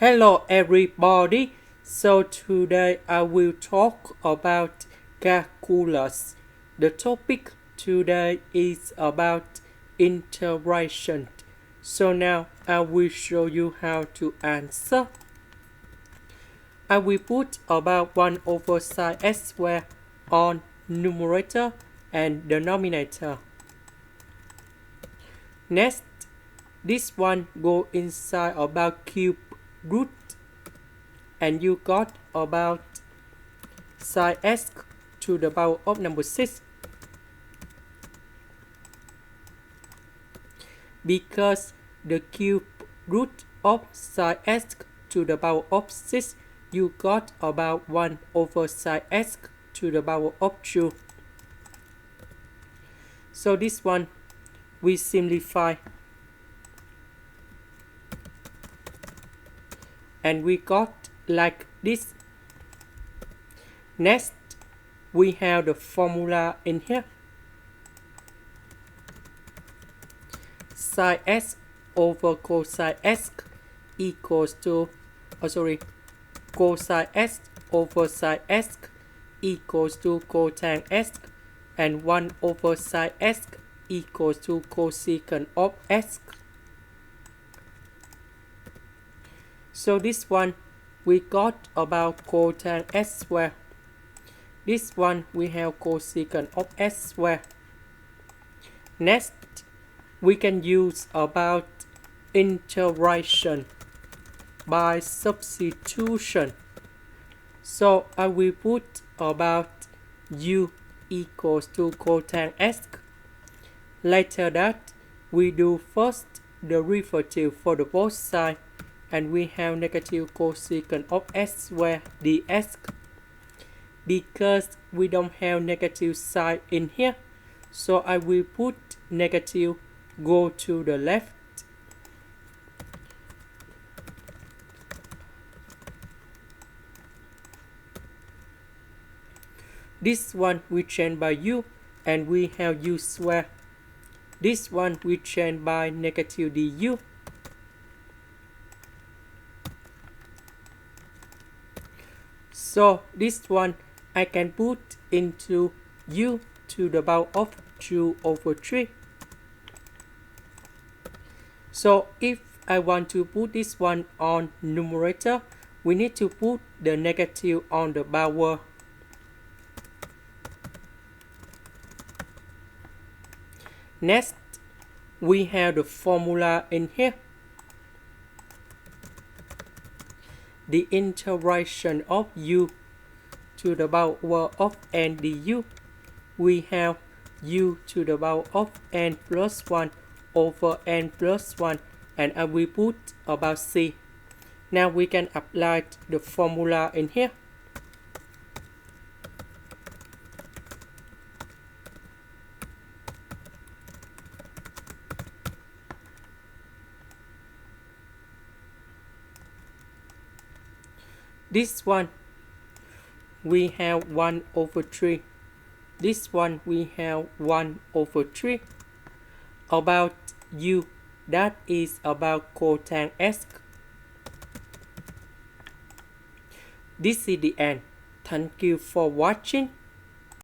Hello everybody. So today I will talk about calculus. The topic today is about integration. So now I will show you how to answer. I will put about 1 over sine x squared on numerator and denominator. Next, this one go inside about cube root, and you got about sine x to the power of number 6. Because the cube root of sine x to the power of 6, you got about 1 over sine x to the power of 2. So this one we simplify, and we got like this. Next, we have the formula in here. Sine x over cosine x equals to, cosine x over sine x equals to cotangent x, and 1 over sine x equals to cosecant of x. So this one we got about cotangent x squared. This one we have cosecant of x squared. Next, we can use about integration by substitution. So I will put about u equals to cotangent x. Later that, we do first derivative for the both sides, and we have negative cosecant of x squared dx. Because we don't have negative sign in here, so I will put negative go to the left. This one we change by u, and we have u squared. This one we change by negative du. So this one I can put into u to the power of 2 over 3. So if I want to put this one on numerator, we need to put the negative on the power. Next, we have the formula in here. The integration of u to the power of n du. We have u to the power of n plus 1 over n plus 1, and I will put about c. Now we can apply the formula in here. This one we have 1 over 3. This one we have 1 over 3. About u, that is about cotangent x. This is the end. Thank you for watching.